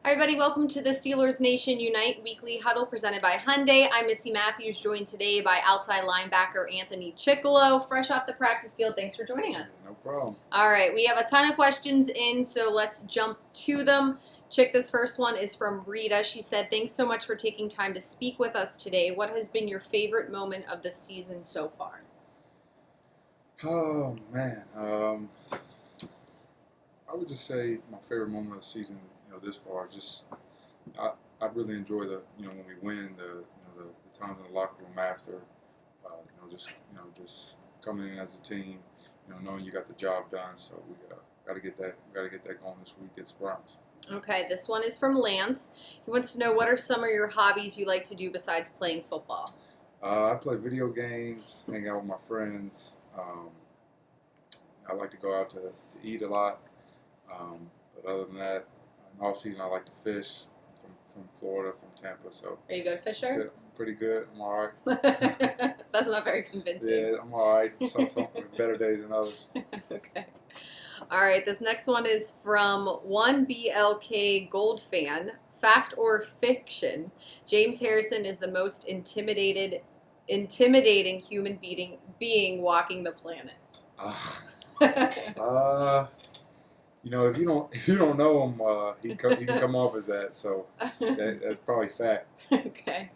Hi everybody, welcome to the Steelers Nation Unite Weekly Huddle presented by Hyundai. I'm Missy Matthews, joined today by outside linebacker Anthony Chickillo, fresh off the practice field. Thanks for joining us. No problem. All right, we have a ton of questions in, so let's jump to them. Chick, this first one is from Rita. She said, thanks so much for taking time to speak with us today. What has been your favorite moment of the season so far? Oh, man. I would just say my favorite moment of the season, this far, just I really enjoy when we win, the times in the locker room after, just coming in as a team, knowing you got the job done. So we got to get that going this week against the Browns. Okay, this one is from Lance. He wants to know, what are some of your hobbies you like to do besides playing football? I play video games, hang out with my friends. I like to go out to eat a lot. But other than that, in off season I like to fish from Florida, from Tampa. So Are you a good fisher? good, pretty good. I'm all right. That's not very convincing. Yeah, I'm all right. Some better days than others. Okay. All right, this next one is from one BLK Gold fan. Fact or fiction? James Harrison is the most intimidating human being walking the planet. If you don't know him, he can come off as that. So that's probably fact. Okay.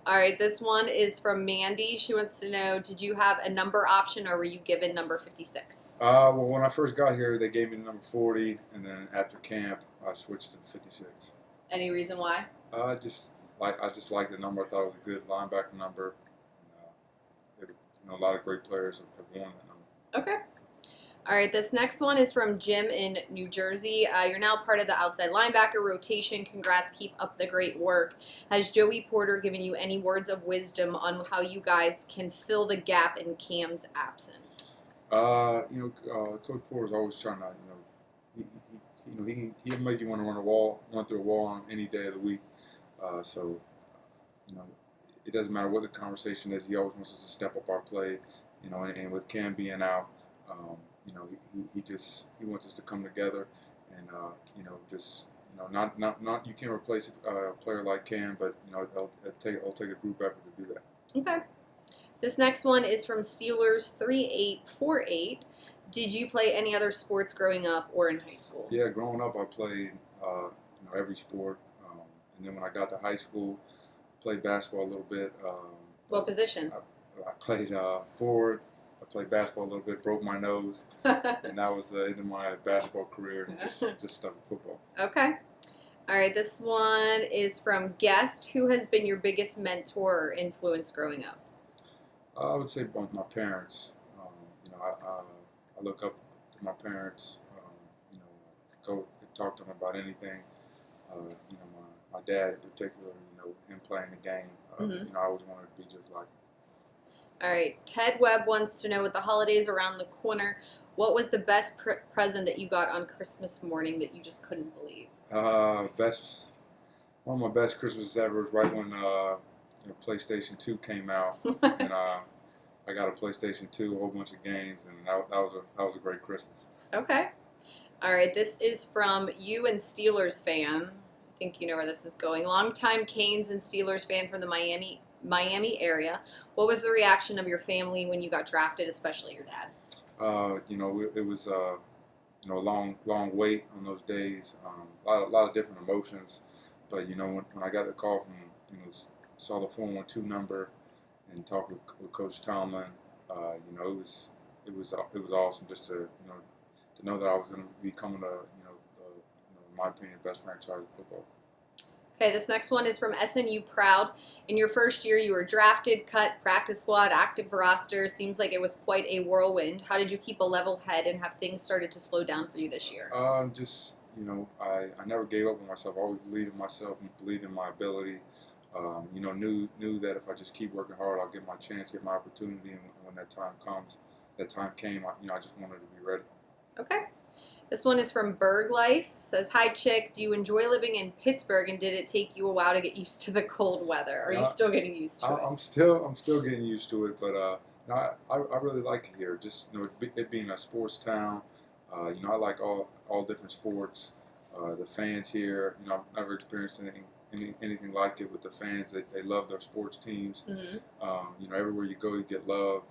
All right. This one is from Mandy. She wants to know: did you have a number option, or were you given number 56? Well, when I first got here, they gave me the number 40, and then after camp, I switched to 56. Any reason why? I just liked the number. I thought it was a good linebacker number. A lot of great players have worn that number. Okay. All right, this next one is from Jim in New Jersey. You're now part of the outside linebacker rotation. Congrats, keep up the great work. Has Joey Porter given you any words of wisdom on how you guys can fill the gap in Cam's absence? Coach Porter's always trying to, he'll make you want to run through a wall on any day of the week. It doesn't matter what the conversation is. He always wants us to step up our play, and with Cam being out, he wants us to come together and not you can't replace a player like Cam, but it'll take a group effort to do that. Okay. This next one is from Steelers 3848. Did you play any other sports growing up or in high school? Yeah, growing up I played every sport, and then when I got to high school, played basketball a little bit. What position? I played forward. I played basketball a little bit, broke my nose, and that was the end of my basketball career. Just stuck with football. Okay. All right, this one is from Guest. Who has been your biggest mentor or influence growing up? I would say both my parents. I look up to my parents. Go talk to them about anything. My dad in particular. Him playing the game. I always wanted to be just like him. All right, Ted Webb wants to know, with the holidays around the corner, what was the best present that you got on Christmas morning that you just couldn't believe? One of my best Christmases ever was right when PlayStation 2 came out, and I got a PlayStation 2, a whole bunch of games, and that was a great Christmas. Okay. All right, this is from you and Steelers fan. I think you know where this is going. Longtime Canes and Steelers fan from the Miami area. What was the reaction of your family when you got drafted, especially your dad? It was a long wait on those days. A lot of different emotions, but when I got the call from saw the 412 number and talked with Coach Tomlin, it was awesome just to know that I was going to be coming to in my opinion, best franchise in football. Okay, this next one is from SNU Proud. In your first year, you were drafted, cut, practice squad, active roster. Seems like it was quite a whirlwind. How did you keep a level head, and have things started to slow down for you this year? I never gave up on myself. I always believed in myself and believed in my ability. Knew that if I just keep working hard, I'll get my chance, get my opportunity, and when that time came, I just wanted to be ready. Okay. This one is from Berg Life. Says, hi, Chick. Do you enjoy living in Pittsburgh, and did it take you a while to get used to the cold weather? Are you still getting used to it? I'm still getting used to it, but I really like it here. Just it being a sports town. I like all different sports. The fans here, I've never experienced anything like it with the fans. They love their sports teams. Everywhere you go, you get love.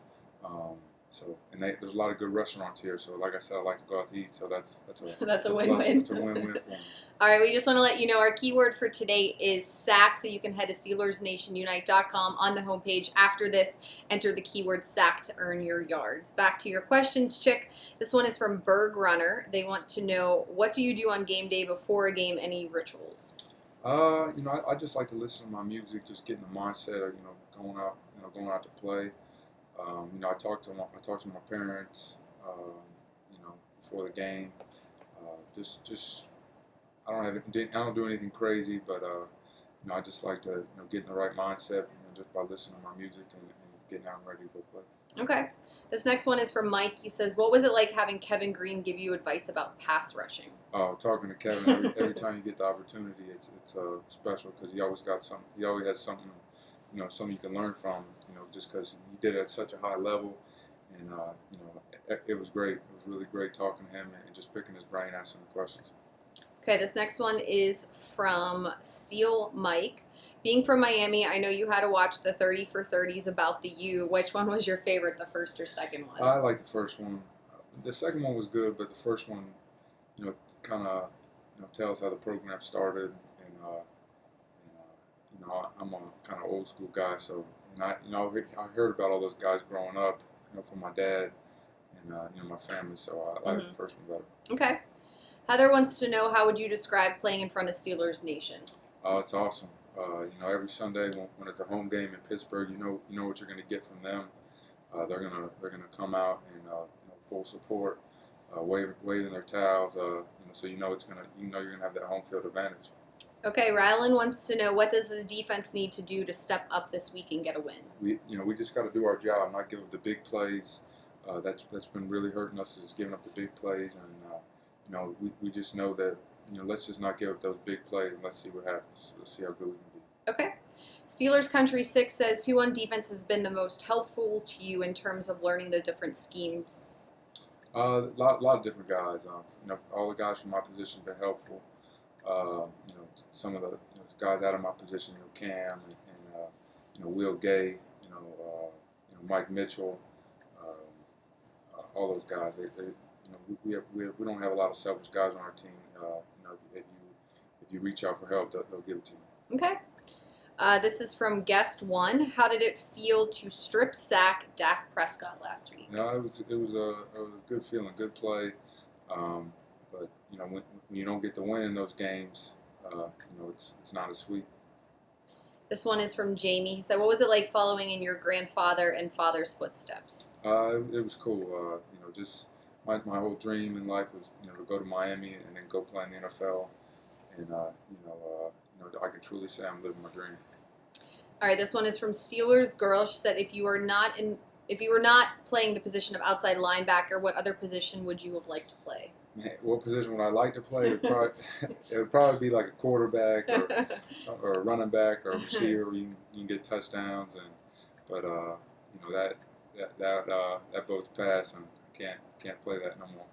There's a lot of good restaurants here. So, like I said, I like to go out to eat. So that's a win-win. It's a win-win for me. All right, we just want to let you know our keyword for today is sack. So you can head to SteelersNationUnite.com on the homepage. After this, enter the keyword sack to earn your yards. Back to your questions, Chick. This one is from Berg Runner. They want to know, what do you do on game day before a game? Any rituals? I just like to listen to my music, just getting the mindset of going out to play. I talk to my parents, before the game. I don't do anything crazy, but I just like to get in the right mindset, just by listening to my music and getting out and ready to go play. Okay. This next one is from Mike. He says, "What was it like having Kevin Green give you advice about pass rushing?" Talking to Kevin every time you get the opportunity, it's special because he always got something. He always has something, something you can learn from. Just because he did it at such a high level, and it was great. It was really great talking to him and just picking his brain, asking him questions. Okay, this next one is from Steel Mike. Being from Miami, I know you had to watch the 30 for 30s about the U. Which one was your favorite, the first or second one? I like the first one. The second one was good, but the first one, kind of, tells how the program started. And I'm a kind of old school guy, so I heard about all those guys growing up, from my dad and my family. So I like the first one better. Okay. Heather wants to know, how would you describe playing in front of Steelers Nation? It's awesome. Every Sunday when it's a home game in Pittsburgh, you know what you're going to get from them. They're gonna come out and full support, waving their towels. So you're gonna have that home field advantage. Okay, Rylan wants to know, what does the defense need to do to step up this week and get a win? We just got to do our job, not give up the big plays. That's been really hurting us, is giving up the big plays, and we just know that let's just not give up those big plays and let's see what happens. Let's see how good we can be. Okay. Steelers Country 6 says, who on defense has been the most helpful to you in terms of learning the different schemes? A lot of different guys. All the guys from my position have been helpful. Some of the guys out of my position, Cam and Will Gay, Mike Mitchell, all those guys. We don't have a lot of selfish guys on our team. If you reach out for help, they'll give it to you. Okay. This is from Guest 1. How did it feel to strip sack Dak Prescott last week? It was a good feeling, good play. But when you don't get the win in those games, it's not as sweet. This one is from Jamie. He said, "What was it like following in your grandfather and father's footsteps?" It was cool. Just my whole dream in life was to go to Miami and then go play in the NFL, and I can truly say I'm living my dream. All right, this one is from Steelers Girl. She said, if you were not playing the position of outside linebacker, what other position would you have liked to play? Man, what position would I like to play? It would probably be like a quarterback or a running back or a receiver where you can get touchdowns, but that boat's passed and I can't play that no more.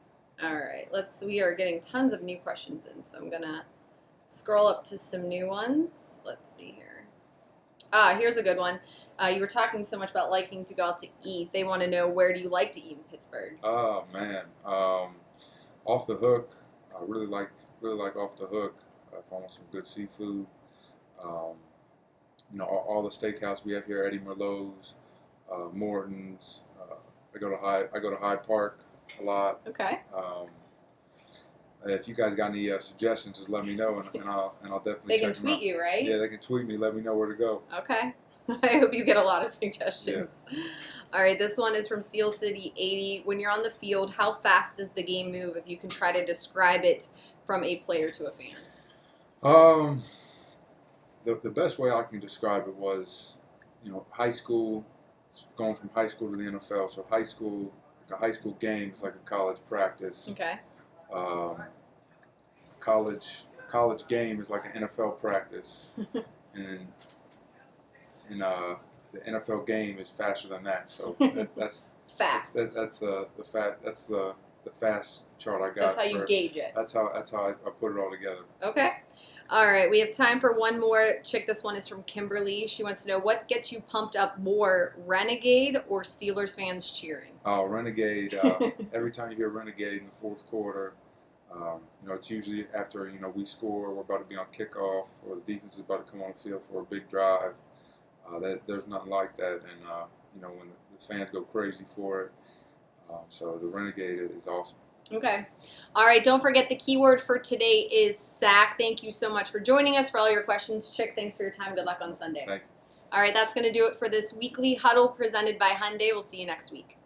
All right, we are getting tons of new questions in, so I'm gonna scroll up to some new ones. Let's see here. Here's a good one. You were talking so much about liking to go out to eat. They want to know, where do you like to eat in Pittsburgh? Oh man, Off the Hook. I really like Off the Hook. If I want some good seafood, all the steakhouse we have here, Eddie Merlot's, Morton's. I go to Hyde Park a lot. Okay. If you guys got any suggestions, just let me know, and I'll definitely. They can tweet you, right? Yeah, they can tweet me. Let me know where to go. Okay. I hope you get a lot of suggestions. Yeah. All right, this one is from Steel City 80. When you're on the field, how fast does the game move? If you can try to describe it from a player to a fan. The best way I can describe it was, high school, going from high school to the NFL. So high school, like a high school game is like a college practice. Okay. College game is like an NFL practice, and the NFL game is faster than that. So that's fast. That's the the fast chart I got. That's how you gauge it. That's how I put it all together. Okay. All right, we have time for one more. Chick, this one is from Kimberly. She wants to know, what gets you pumped up more, Renegade or Steelers fans cheering? Oh, Renegade. Every time you hear Renegade in the fourth quarter, it's usually after, we score, we're about to be on kickoff, or the defense is about to come on the field for a big drive. There's nothing like that. And, when the fans go crazy for it. So the Renegade is awesome. Okay. All right. Don't forget the keyword for today is sack. Thank you so much for joining us, for all your questions. Chick, thanks for your time. Good luck on Sunday. Thank you. All right. That's going to do it for this weekly huddle presented by Hyundai. We'll see you next week.